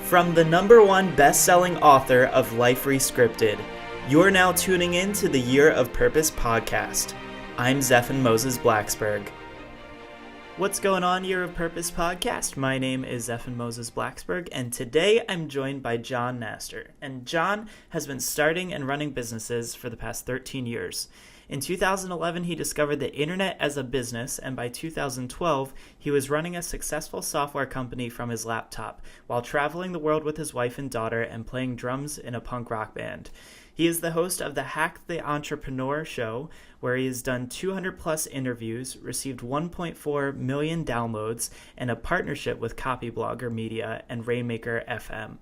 From the #1 best-selling author of Life Rescripted, you're now tuning in to the Year of Purpose podcast. I'm Zephan Moses Blacksburg. What's going on, Year of Purpose podcast? My name is Zephan Moses Blacksburg, and today I'm joined by Jon Nastor. And Jon has been starting and running businesses for the past 13 years. In 2011, he discovered the internet as a business, and by 2012, he was running a successful software company from his laptop while traveling the world with his wife and daughter and playing drums in a punk rock band. He is the host of the Hack the Entrepreneur show, where he has done 200 plus interviews, received 1.4 million downloads, and a partnership with Copyblogger Media and Rainmaker FM.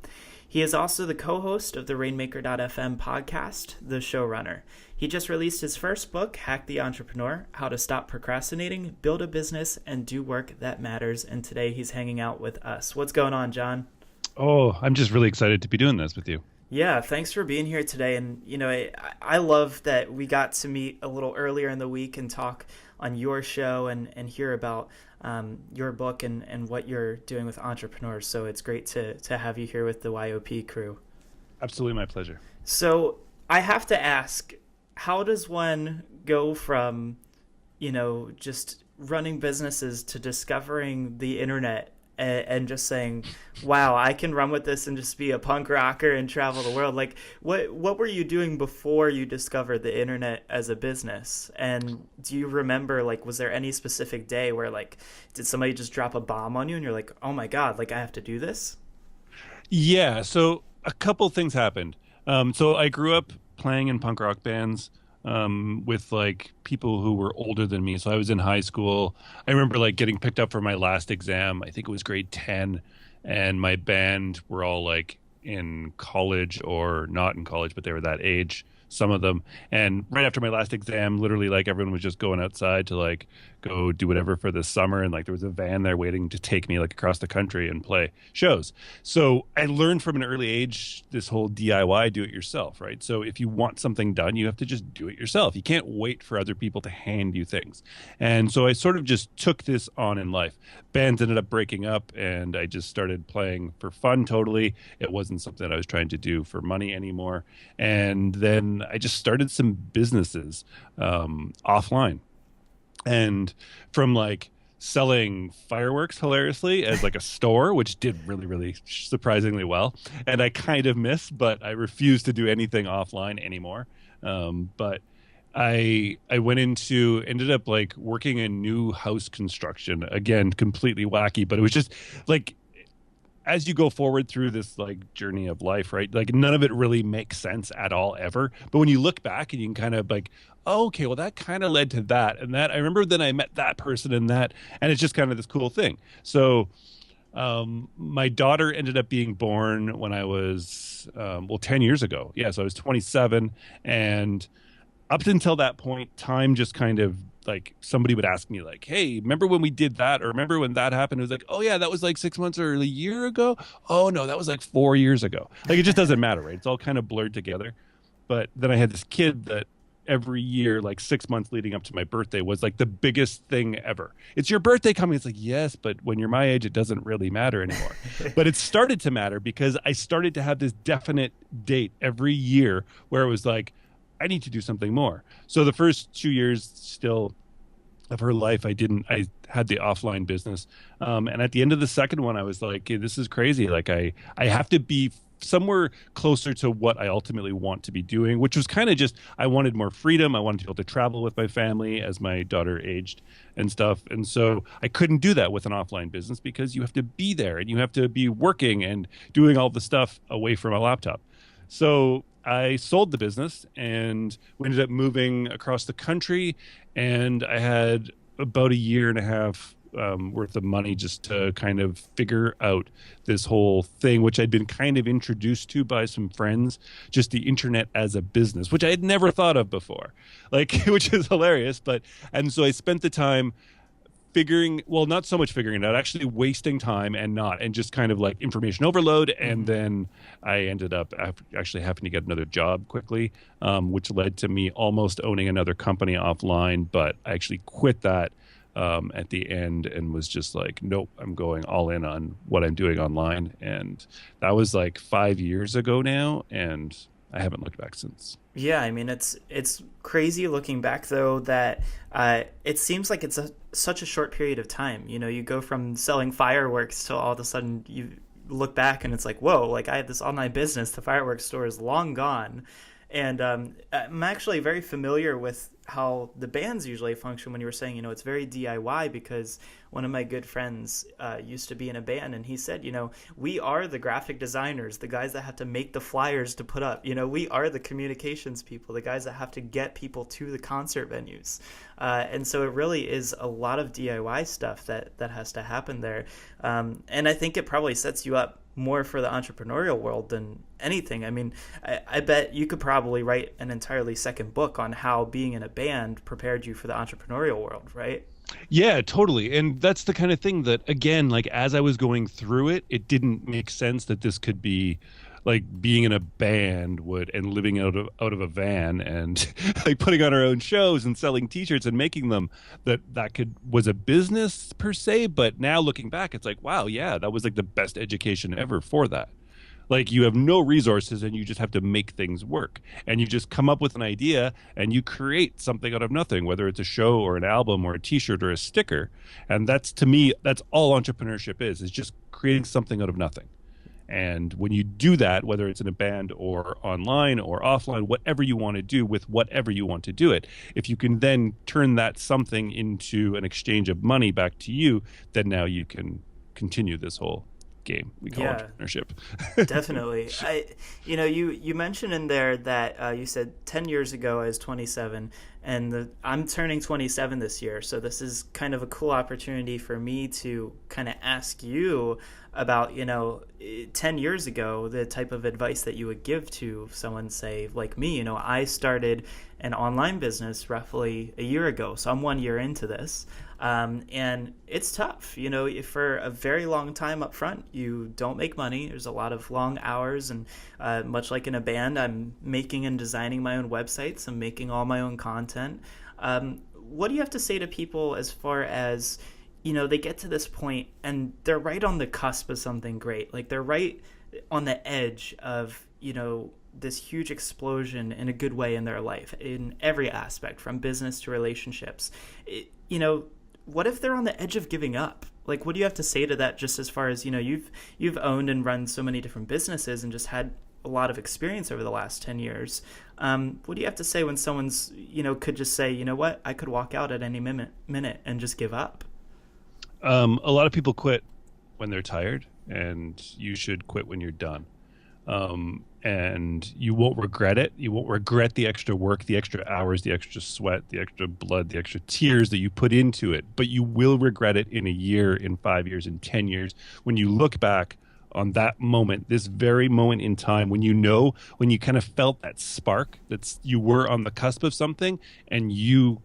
He is also the co-host of the Rainmaker.fm podcast, The Showrunner. He just released his first book, Hack the Entrepreneur, How to Stop Procrastinating, Build a Business, and Do Work That Matters. And today he's hanging out with us. What's going on, Jon? Oh, I'm just really excited to be doing this with you. Yeah, thanks for being here today. And, you know, I love that we got to meet a little earlier in the week and talk on your show and hear about your book and what you're doing with entrepreneurs. So it's great to have you here with the YOP crew. Absolutely my pleasure. So I have to ask, how does one go from, you know, just running businesses to discovering the internet and just saying, wow, I can run with this and just be a punk rocker and travel the world? Like, what were you doing before you discovered the internet as a business? And do you remember, like, was there any specific day where, like, did somebody just drop a bomb on you and you're like, oh my God, like, I have to do this? Yeah, so a couple things happened. So I grew up playing in punk rock bands with like people who were older than me. So I was in high school. I remember like getting picked up for my last exam. I think it was grade 10, and my band were all like in college or not in college, but they were that age, some of them. And right after my last exam, literally like everyone was just going outside to like go do whatever for the summer, and like there was a van there waiting to take me like across the country and play shows. So I learned from an early age this whole DIY, do it yourself, right? So if you want something done, you have to just do it yourself. You can't wait for other people to hand you things. And so I sort of just took this on in life. Bands ended up breaking up, and I just started playing for fun totally. It wasn't something that I was trying to do for money anymore. And then I just started some businesses offline. And from like selling fireworks hilariously as like a store, which did really, really surprisingly well. And I kind of miss, but I refuse to do anything offline anymore. But I ended up like working in new house construction, again, completely wacky, but it was just like, as you go forward through this like journey of life, right? Like none of it really makes sense at all ever. But when you look back and you can kind of like, oh, okay, well that kind of led to that and that. I remember then I met that person and that, and it's just kind of this cool thing. So my daughter ended up being born when I was 10 years ago. Yeah, so I was 27, and up until that point, time just kind of like somebody would ask me like, hey, remember when we did that? Or remember when that happened? It was like, oh yeah, that was like 6 months or a year ago. Oh no, that was like 4 years ago. Like it just doesn't matter, right? It's all kind of blurred together. But then I had this kid that every year, like 6 months leading up to my birthday, was like the biggest thing ever. It's your birthday coming. It's like, yes, but when you're my age, it doesn't really matter anymore. But it started to matter because I started to have this definite date every year where it was like, I need to do something more. So the first 2 years still of her life, I had the offline business. And at the end of the second one, I was like, hey, this is crazy. Like I have to be somewhere closer to what I ultimately want to be doing, which was kind of just, I wanted more freedom. I wanted to be able to travel with my family as my daughter aged and stuff. And so I couldn't do that with an offline business because you have to be there and you have to be working and doing all the stuff away from a laptop. So I sold the business and we ended up moving across the country, and I had about a year and a half worth of money just to kind of figure out this whole thing, which I'd been kind of introduced to by some friends, just the internet as a business, which I had never thought of before, like, which is hilarious. And so I spent the time not so much figuring it out, actually wasting time and just kind of like information overload. And then I ended up actually having to get another job quickly, which led to me almost owning another company offline. But I actually quit that at the end and was just like, nope, I'm going all in on what I'm doing online. And that was like 5 years ago now, and I haven't looked back since. Yeah, I mean it's crazy looking back though that it seems like it's such a short period of time. You know, you go from selling fireworks to all of a sudden you look back and it's like, whoa, like I had this online business. The fireworks store is long gone, and I'm actually very familiar with how the bands usually function. When you were saying, you know, it's very DIY, because one of my good friends used to be in a band, and he said, you know, we are the graphic designers, the guys that have to make the flyers to put up. You know, we are the communications people, the guys that have to get people to the concert venues. And so it really is a lot of DIY stuff that has to happen there. And I think it probably sets you up more for the entrepreneurial world than anything. I mean, I bet you could probably write an entirely second book on how being in a band prepared you for the entrepreneurial world, right? Yeah, totally. And that's the kind of thing that, again, like as I was going through it, it didn't make sense that this could be like being in a band would and living out of a van and like putting on our own shows and selling t-shirts and making them, that could was a business per se. But now looking back, it's like, wow, yeah, that was like the best education ever for that. Like you have no resources and you just have to make things work. And you just come up with an idea and you create something out of nothing, whether it's a show or an album or a t-shirt or a sticker. And that's, to me, that's all entrepreneurship is just creating something out of nothing. And when you do that, whether it's in a band or online or offline, whatever you want to do with whatever you want to do it, if you can then turn that something into an exchange of money back to you, then now you can continue this whole game we call entrepreneurship. Definitely. You know, you mentioned in there that you said 10 years ago I was 27, and I'm turning 27 this year. So this is kind of a cool opportunity for me to kind of ask you about, you know, 10 years ago, the type of advice that you would give to someone, say, like me. You know, I started an online business roughly a year ago. So I'm 1 year into this. And it's tough, you know, for a very long time up front, you don't make money. There's a lot of long hours, and much like in a band, I'm making and designing my own websites. I'm making all my own content. What do you have to say to people as far as, you know, they get to this point and they're right on the cusp of something great. Like they're right on the edge of, you know, this huge explosion in a good way in their life, in every aspect, from business to relationships. You know, what if they're on the edge of giving up? Like, what do you have to say to that, just as far as, you know, you've owned and run so many different businesses and just had a lot of experience over the last 10 years. What do you have to say when someone's, you know, could just say, you know what, I could walk out at any minute and just give up? A lot of people quit when they're tired, and you should quit when you're done. And you won't regret it. You won't regret the extra work, the extra hours, the extra sweat, the extra blood, the extra tears that you put into it. But you will regret it in a year, in 5 years, in 10 years, when you look back on that moment, this very moment in time, when when you kind of felt that spark, you were on the cusp of something and you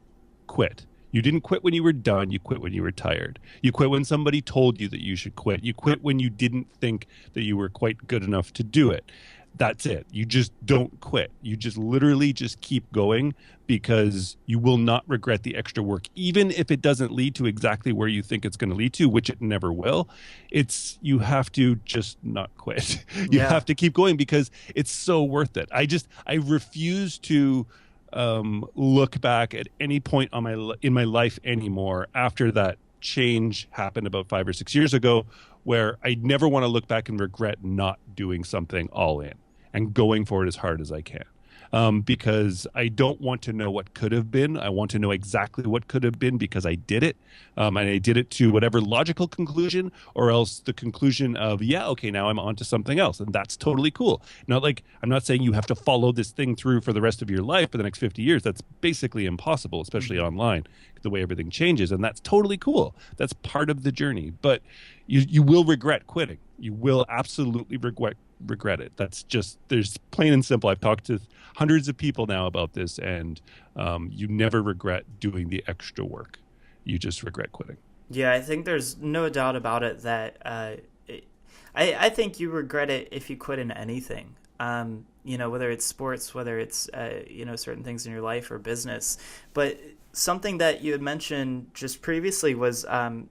quit. You didn't quit when you were done. You quit when you were tired. You quit when somebody told you that you should quit. You quit when you didn't think that you were quite good enough to do it. That's it. You just don't quit. You just literally just keep going, because you will not regret the extra work, even if it doesn't lead to exactly where you think it's going to lead to, which it never will. You have to just not quit. You have to keep going, because it's so worth it. I refuse to look back at any point in my life anymore after that change happened about 5 or 6 years ago, where I never want to look back and regret not doing something all in and going for it as hard as I can. Because I don't want to know what could have been. I want to know exactly what could have been, because I did it. And I did it to whatever logical conclusion, or else the conclusion of, yeah, okay, now I'm on to something else. And that's totally cool. Not like, I'm not saying you have to follow this thing through for the rest of your life for the next 50 years. That's basically impossible, especially online, the way everything changes. And that's totally cool. That's part of the journey. But you will regret quitting. You will absolutely regret it. There's plain and simple. I've talked to hundreds of people now about this, and you never regret doing the extra work. You just regret quitting. Yeah, I think there's no doubt about it that I think you regret it if you quit in anything. You know, whether it's sports, whether it's you know, certain things in your life or business. But something that you had mentioned just previously was, when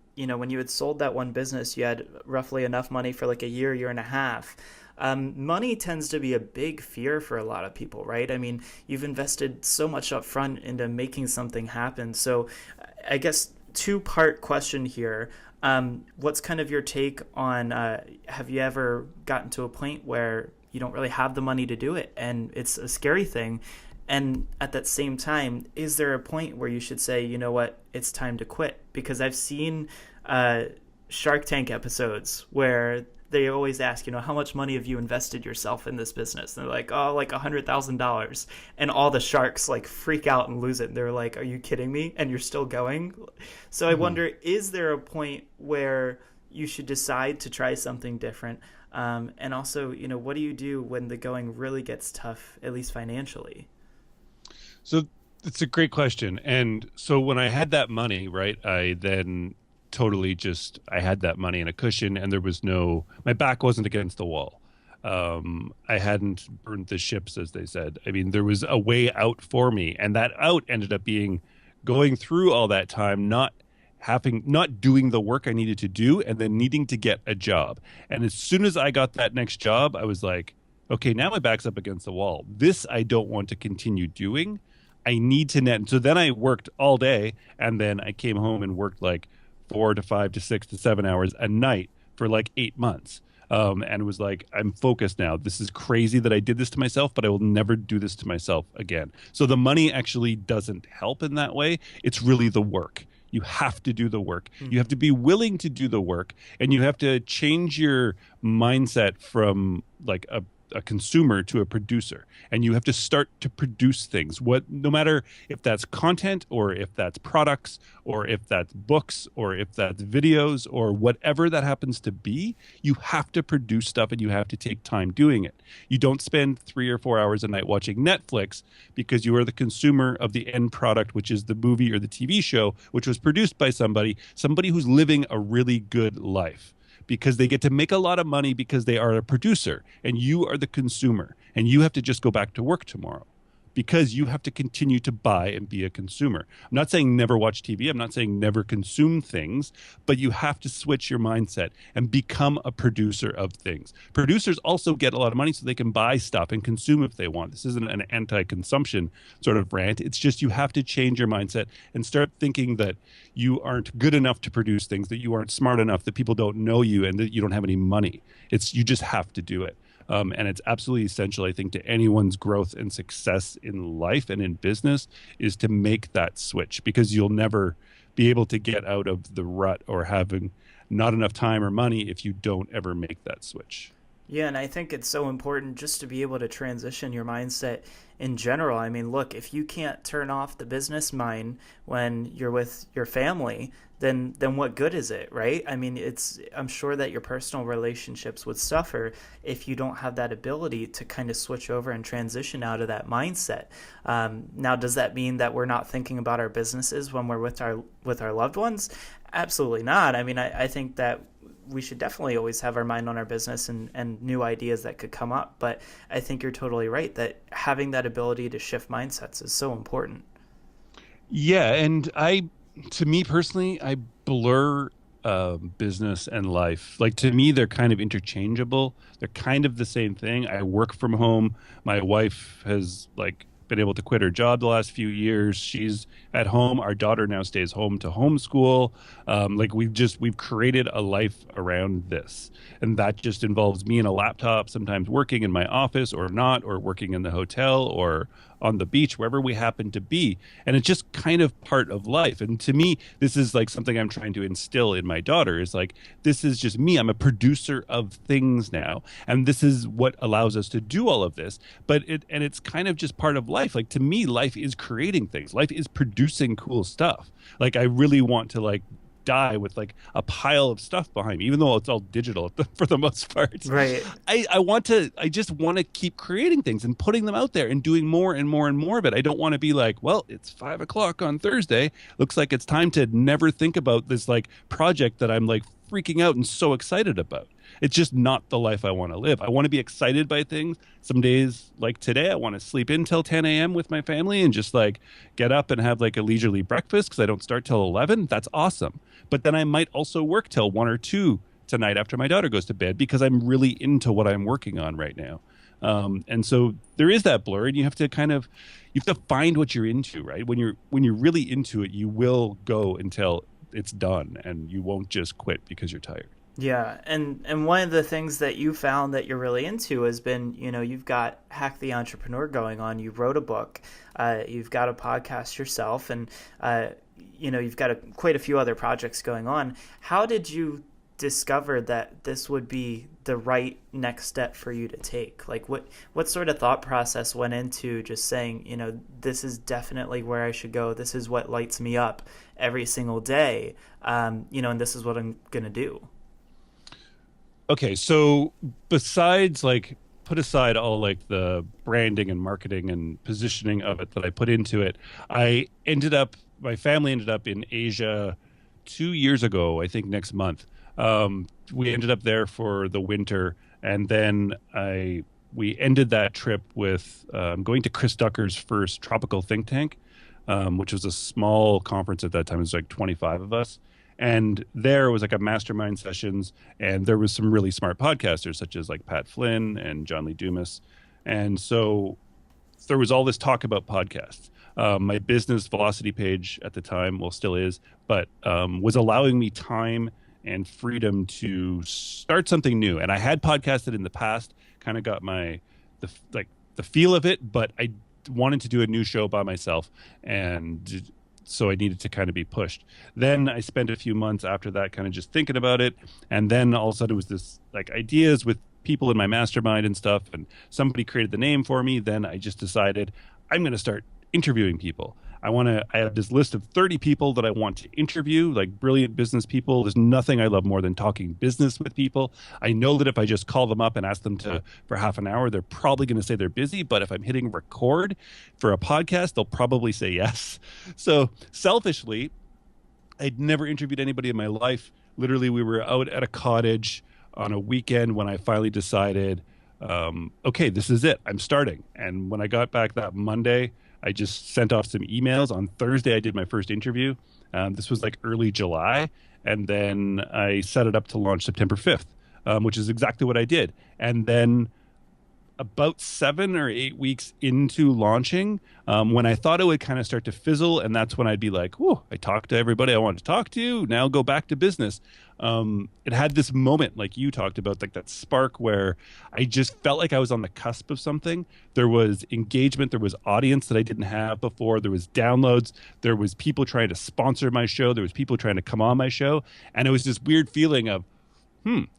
you had sold that one business, you had roughly enough money for like a year, year and a half. Money tends to be a big fear for a lot of people, right? I mean, you've invested so much upfront into making something happen. So I guess two-part question here. What's kind of your take on, have you ever gotten to a point where you don't really have the money to do it and it's a scary thing? And at that same time, is there a point where you should say, you know what, it's time to quit? Because I've seen Shark Tank episodes where they always ask, how much money have you invested yourself in this business? And they're like, oh, like $100,000. And all the sharks like freak out and lose it. They're like, are you kidding me? And you're still going? So I wonder, is there a point where you should decide to try something different? And also, what do you do when the going really gets tough, at least financially? So it's a great question. And so when I had that money, right, I then I had that money in a cushion and my back wasn't against the wall. I hadn't burnt the ships, as they said. I mean, there was a way out for me. And that out ended up being going through all that time, not doing the work I needed to do and then needing to get a job. And as soon as I got that next job, I was like, okay, now my back's up against the wall. This I don't want to continue doing. I need to net. So then I worked all day and then I came home and worked like 4 to 5 to 6 to 7 hours a night for like 8 months. And was like, I'm focused now. This is crazy that I did this to myself, but I will never do this to myself again. So the money actually doesn't help in that way. It's really the work. You have to do the work. You have to be willing to do the work, and you have to change your mindset from like a consumer to a producer, and you have to start to produce things, no matter if that's content or if that's products or if that's books or if that's videos or whatever that happens to be. You have to produce stuff and you have to take time doing it. You don't spend 3 or 4 hours a night watching Netflix because you are the consumer of the end product, which is the movie or the TV show, which was produced by somebody who's living a really good life, because they get to make a lot of money because they are a producer and you are the consumer, and you have to just go back to work tomorrow because you have to continue to buy and be a consumer. I'm not saying never watch TV. I'm not saying never consume things, but you have to switch your mindset and become a producer of things. Producers also get a lot of money so they can buy stuff and consume if they want. This isn't an anti-consumption sort of rant. It's just you have to change your mindset and start thinking that you aren't good enough to produce things, that you aren't smart enough, that people don't know you, and that you don't have any money. You just have to do it. And it's absolutely essential, I think, to anyone's growth and success in life and in business is to make that switch, because you'll never be able to get out of the rut or having not enough time or money if you don't ever make that switch. Yeah, and I think it's so important just to be able to transition your mindset in general. I mean, look, if you can't turn off the business mind when you're with your family, then what good is it, right? I mean, I'm sure that your personal relationships would suffer if you don't have that ability to kind of switch over and transition out of that mindset. Now, does that mean that we're not thinking about our businesses when we're with our loved ones? Absolutely not. I mean, I think that we should definitely always have our mind on our business and new ideas that could come up. But I think you're totally right that having that ability to shift mindsets is so important. Yeah. And to me personally, I blur business and life. Like, to me, they're kind of interchangeable. They're kind of the same thing. I work from home. My wife has been able to quit her job the last few years. She's at home. Our daughter now stays home to homeschool. We've created a life around this. And that just involves me and a laptop, sometimes working in my office or not, or working in the hotel or on the beach, wherever we happen to be. And it's just kind of part of life. And to me, this is something I'm trying to instill in my daughter, is this is just me. I'm a producer of things now. And this is what allows us to do all of this. It's kind of just part of life. To me, life is creating things. Life is producing cool stuff. I really want to die with a pile of stuff behind me, even though it's all digital for the most part. Right. I just want to keep creating things and putting them out there and doing more and more and more of it. I don't want to be well, it's 5 o'clock on Thursday. Looks like it's time to never think about this project that I'm freaking out and so excited about. It's just not the life I want to live. I want to be excited by things. Some days like today, I want to sleep in till 10 a.m. with my family and just like get up and have like a leisurely breakfast because I don't start till 11. That's awesome. But then I might also work till 1 or 2 tonight after my daughter goes to bed because I'm really into what I'm working on right now. And so there is that blur, and you have to find what you're into, right? When you're really into it, you will go until it's done, and you won't just quit because you're tired. Yeah, and one of the things that you found that you're really into has been, you've got Hack the Entrepreneur going on. You wrote a book, you've got a podcast yourself, and you've got quite a few other projects going on. How did you discover that this would be the right next step for you to take? Like what sort of thought process went into just saying, this is definitely where I should go. This is what lights me up every single day. And this is what I'm going to do. Okay. So besides put aside all like the branding and marketing and positioning of it that I put into it, my family ended up in Asia 2 years ago, I think next month. We ended up there for the winter, and then we ended that trip with going to Chris Ducker's first tropical think tank, which was a small conference at that time. It was like 25 of us, and there was like a mastermind sessions, and there was some really smart podcasters such as like Pat Flynn and John Lee Dumas, and so there was all this talk about podcasts. My business Velocity page at the time, well, still is, but was allowing me time and freedom to start something new. And I had podcasted in the past, kind of got the feel of it, but I wanted to do a new show by myself. And so I needed to kind of be pushed. Then I spent a few months after that kind of just thinking about it. And then all of a sudden it was this like ideas with people in my mastermind and stuff. And somebody created the name for me. Then I just decided I'm going to start interviewing people. I have this list of 30 people that I want to interview, like brilliant business people. There's nothing I love more than talking business with people. I know that if I just call them up and ask them for half an hour, they're probably going to say they're busy. But if I'm hitting record for a podcast, they'll probably say yes. So selfishly, I'd never interviewed anybody in my life. Literally, we were out at a cottage on a weekend when I finally decided, okay, this is it. I'm starting. And when I got back that Monday, I just sent off some emails. On Thursday, I did my first interview. This was like early July. And then I set it up to launch September 5th, which is exactly what I did. And then about 7 or 8 weeks into launching, when I thought it would kind of start to fizzle, and that's when I'd be like, whoa, I talked to everybody I wanted to talk to, now go back to business. It had this moment like you talked about, like that spark where I just felt like I was on the cusp of something. There was engagement, there was audience that I didn't have before, there was downloads, there was people trying to sponsor my show, there was people trying to come on my show, and it was this weird feeling of,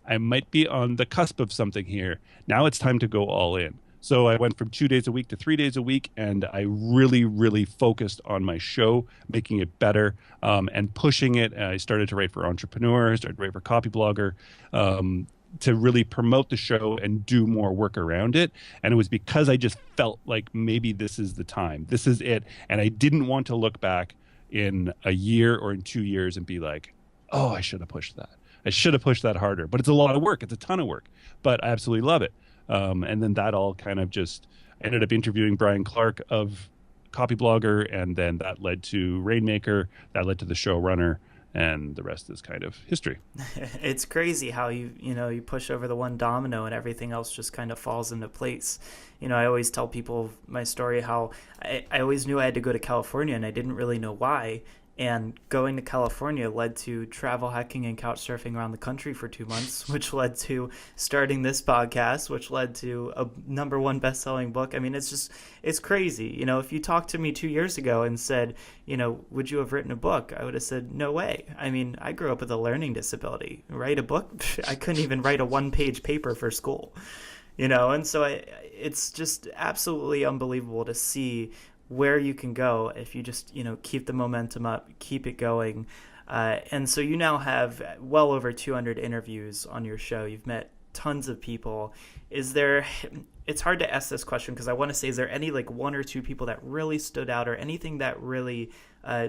I might be on the cusp of something here. Now it's time to go all in. So I went from 2 days a week to 3 days a week, and I really, really focused on my show, making it better, and pushing it. I started to write for Entrepreneur, started to write for Copy Blogger, to really promote the show and do more work around it. And it was because I just felt like maybe this is the time. This is it. And I didn't want to look back in a year or in 2 years and be like, oh, I should have pushed that. I should have pushed that harder, but it's a lot of work. It's a ton of work, but I absolutely love it. And then that all kind of just ended up interviewing Brian Clark of Copy Blogger, and then that led to Rainmaker, that led to the showrunner, and the rest is kind of history. It's crazy how you push over the one domino and everything else just kind of falls into place. I always tell people my story how I always knew I had to go to California, and I didn't really know why. And going to California led to travel hacking and couch surfing around the country for 2 months, which led to starting this podcast, which led to a #1 best-selling book. I mean, it's crazy. If you talked to me 2 years ago and said, would you have written a book? I would have said, no way. I mean, I grew up with a learning disability. Write a book? I couldn't even write a 1-page paper for school. And so it's just absolutely unbelievable to see where you can go if you just, keep the momentum up, keep it going. And so you now have well over 200 interviews on your show. You've met tons of people. Is there, it's hard to ask this question because I want to say, is there any like one or two people that really stood out or anything that really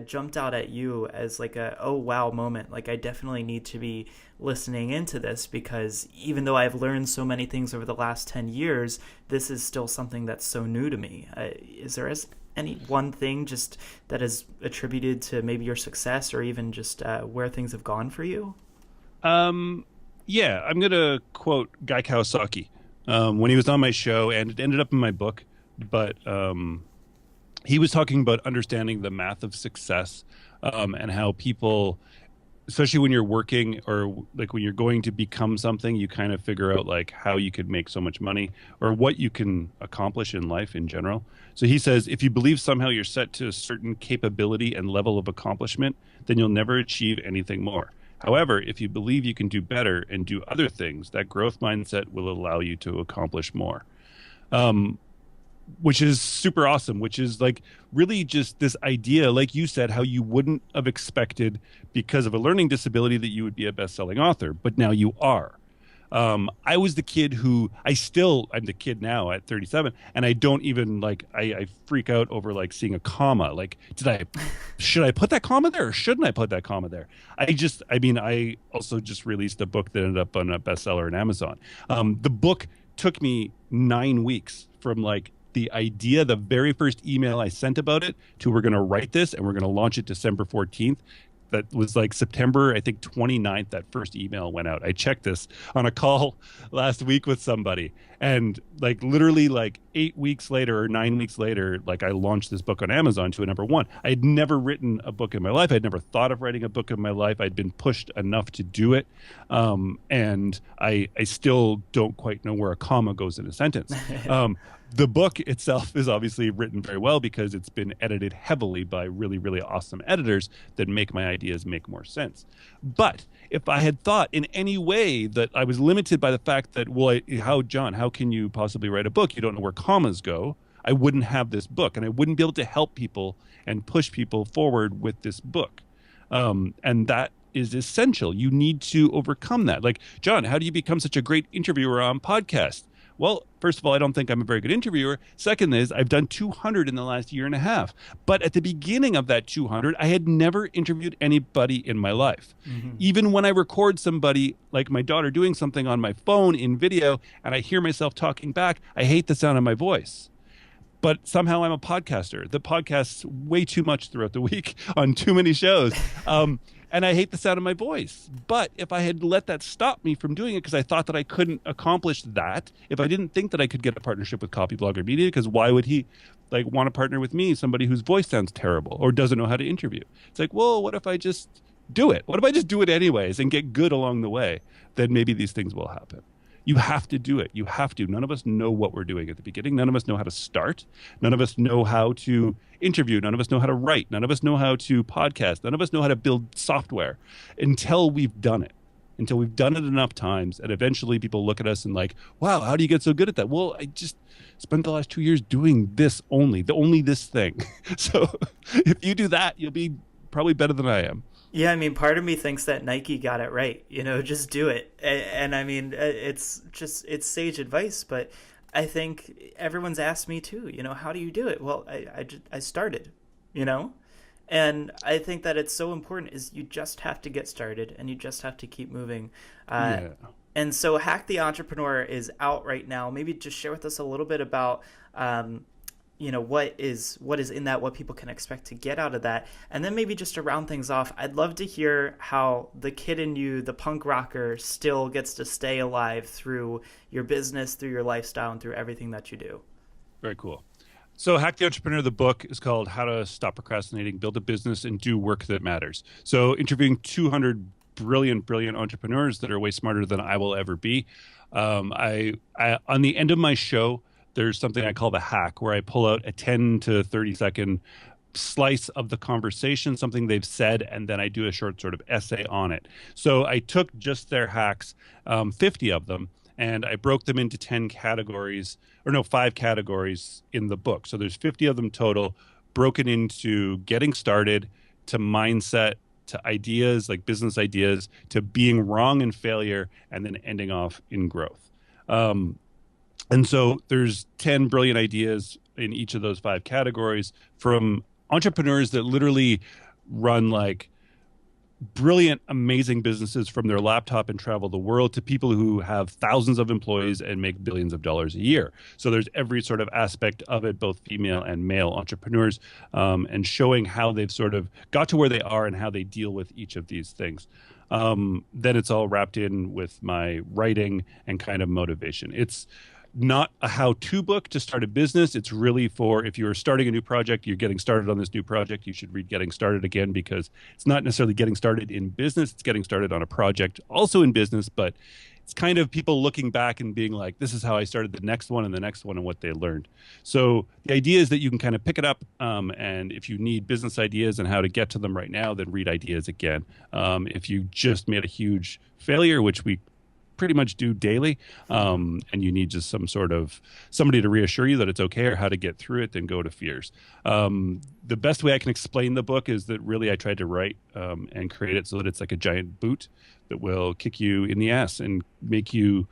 jumped out at you as like a, oh, wow moment? Like, I definitely need to be listening into this because even though I've learned so many things over the last 10 years, this is still something that's so new to me. Is there any one thing just that is attributed to maybe your success or even just where things have gone for you? Yeah, I'm going to quote Guy Kawasaki when he was on my show, and it ended up in my book. But he was talking about understanding the math of success and how people, especially when you're working or like when you're going to become something, you kind of figure out like how you could make so much money or what you can accomplish in life in general. So he says, if you believe somehow you're set to a certain capability and level of accomplishment, then you'll never achieve anything more. However, if you believe you can do better and do other things, that growth mindset will allow you to accomplish more. Which is super awesome, which is like really just this idea, like you said, how you wouldn't have expected because of a learning disability that you would be a best-selling author, but now you are. I was the kid who I'm the kid now at 37, and I don't even like, I freak out over like seeing a comma. Like, should I put that comma there or shouldn't I put that comma there? I also just released a book that ended up on a bestseller on Amazon. The book took me 9 weeks from like the idea, the very first email I sent about it to we're going to write this and we're going to launch it December 14th. That was like September, I think 29th, that first email went out. I checked this on a call last week with somebody. And like literally like 8 weeks later or 9 weeks later, like I launched this book on Amazon to a number one. I had never written a book in my life. I'd never thought of writing a book in my life. I'd been pushed enough to do it. And I still don't quite know where a comma goes in a sentence. The book itself is obviously written very well because it's been edited heavily by really, really awesome editors that make my ideas make more sense. But if I had thought in any way that I was limited by the fact that, well, John, how can you possibly write a book? You don't know where commas go. I wouldn't have this book, and I wouldn't be able to help people and push people forward with this book. And that is essential. You need to overcome that. Like, John, how do you become such a great interviewer on podcasts? Well, first of all, I don't think I'm a very good interviewer. Second is I've done 200 in the last year and a half. But at the beginning of that 200, I had never interviewed anybody in my life. Mm-hmm. Even when I record somebody, like my daughter doing something on my phone in video, and I hear myself talking back, I hate the sound of my voice. But somehow I'm a podcaster. The podcast's way too much throughout the week on too many shows. And I hate the sound of my voice. But if I had let that stop me from doing it because I thought that I couldn't accomplish that, if I didn't think that I could get a partnership with Copyblogger Media, because why would he like want to partner with me, somebody whose voice sounds terrible or doesn't know how to interview? It's like, well, what if I just do it? What if I just do it anyways and get good along the way? Then maybe these things will happen. You have to do it. You have to. None of us know what we're doing at the beginning. None of us know how to start. None of us know how to interview. None of us know how to write. None of us know how to podcast. None of us know how to build software until we've done it. Until we've done it enough times. And eventually people look at us and like, wow, how do you get so good at that? Well, I just spent the last 2 years doing this only this thing. So if you do that, you'll be probably better than I am. Yeah, I mean, part of me thinks that Nike got it right. You know, just do it. And I mean, it's sage advice, but I think everyone's asked me too, you know, how do you do it? Well, I started, you know, and I think that it's so important is you just have to get started and you just have to keep moving. Yeah. And so Hack the Entrepreneur is out right now. Maybe just share with us a little bit about, you know, what is in that, what people can expect to get out of that. And then maybe just to round things off, I'd love to hear how the kid in you, the punk rocker, still gets to stay alive through your business, through your lifestyle, and through everything that you do. Very cool. So Hack the Entrepreneur, the book is called How to Stop Procrastinating, Build a Business, and Do Work That Matters. So interviewing 200 brilliant entrepreneurs that are way smarter than I will ever be. I on the end of my show, there's something I call the hack, where I pull out a 10 to 30 second slice of the conversation, something they've said, and then I do a short sort of essay on it. So I took just their hacks, 50 of them, and I broke them into 10 categories, or no, 5 categories in the book. So there's 50 of them total, broken into getting started, to mindset, to ideas, like business ideas, to being wrong and failure, and then ending off in growth. And so there's 10 brilliant ideas in each of those 5 categories, from entrepreneurs that literally run like brilliant, amazing businesses from their laptop and travel the world, to people who have thousands of employees and make billions of dollars a year. So there's every sort of aspect of it, both female and male entrepreneurs, and showing how they've sort of got to where they are and how they deal with each of these things. Then it's all wrapped in with my writing and kind of motivation. It's not a how-to book to start a business. It's really for, if you're starting a new project, you're getting started on this new project, you should read Getting Started again, because it's not necessarily getting started in business, it's getting started on a project also in business, but it's kind of people looking back and being like, this is how I started the next one and the next one and what they learned. So the idea is that you can kind of pick it up, and if you need business ideas and how to get to them right now, then read Ideas again. If you just made a huge failure, which we pretty much do daily, and you need just some sort of somebody to reassure you that it's okay or how to get through it, then go to Fears. The best way I can explain the book is that really I tried to write and create it so that it's like a giant boot that will kick you in the ass and make you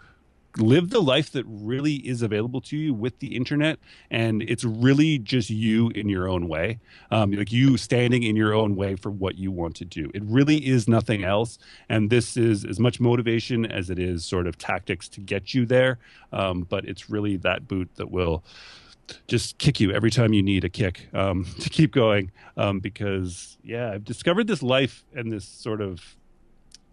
live the life that really is available to you with the internet. And it's really just you in your own way, like you standing in your own way for what you want to do. It really is nothing else. And this is as much motivation as it is sort of tactics to get you there. But it's really that boot that will just kick you every time you need a kick to keep going. Because, yeah, I've discovered this life and this sort of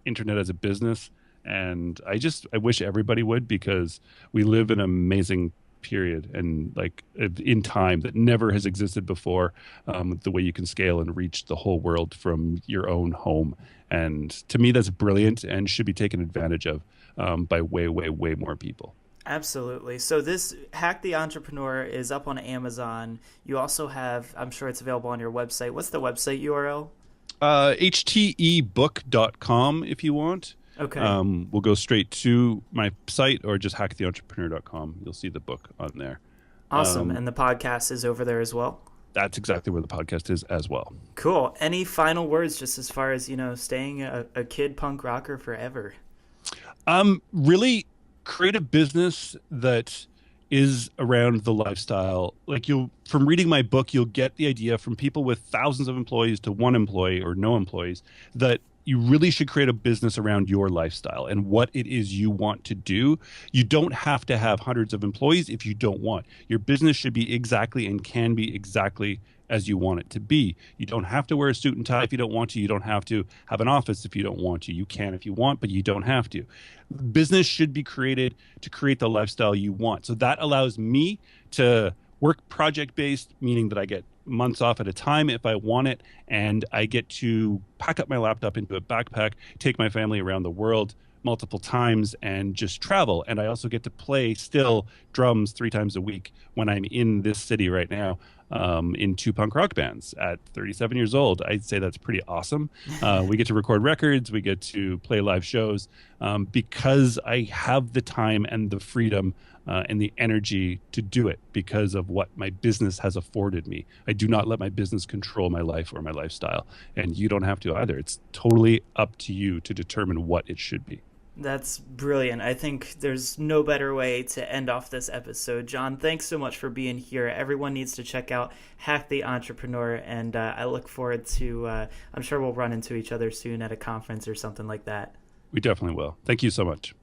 internet as a business. And I wish everybody would, because we live in an amazing period and like in time that never has existed before, the way you can scale and reach the whole world from your own home. And to me, that's brilliant and should be taken advantage of by way, way, way more people. Absolutely. So this Hack the Entrepreneur is up on Amazon. You also have, I'm sure it's available on your website. What's the website URL? htebook.com if you want. Okay. We'll go straight to my site, or just hacktheentrepreneur.com. You'll see the book on there. Awesome. And the podcast is over there as well? That's exactly where the podcast is as well. Cool. Any final words, just as far as, staying a kid punk rocker forever? Really create a business that is around the lifestyle. Like, from reading my book, you'll get the idea from people with thousands of employees to one employee or no employees that you really should create a business around your lifestyle and what it is you want to do. You don't have to have hundreds of employees if you don't want. Your business should be exactly and can be exactly as you want it to be. You don't have to wear a suit and tie if you don't want to. You don't have to have an office if you don't want to. You can if you want, but you don't have to. Business should be created to create the lifestyle you want. So that allows me to work project-based, meaning that I get months off at a time if I want it, and I get to pack up my laptop into a backpack, take my family around the world multiple times, and just travel. And I also get to play still drums 3 times a week when I'm in this city right now, in 2 punk rock bands at 37 years old. I'd say that's pretty awesome. We get to record records, we get to play live shows, because I have the time and the freedom and the energy to do it because of what my business has afforded me. I do not let my business control my life or my lifestyle, and you don't have to either. It's totally up to you to determine what it should be. That's brilliant. I think there's no better way to end off this episode. Jon, thanks so much for being here. Everyone needs to check out Hack the Entrepreneur, and I look forward to, I'm sure we'll run into each other soon at a conference or something like that. We definitely will. Thank you so much.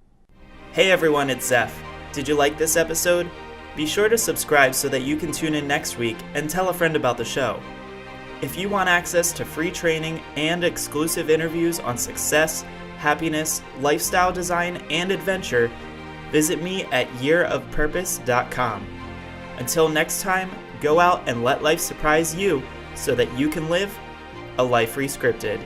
Hey everyone, it's Zeph. Did you like this episode? Be sure to subscribe so that you can tune in next week and tell a friend about the show. If you want access to free training and exclusive interviews on success, happiness, lifestyle design, and adventure, visit me at yearofpurpose.com. Until next time, go out and let life surprise you so that you can live a life rescripted.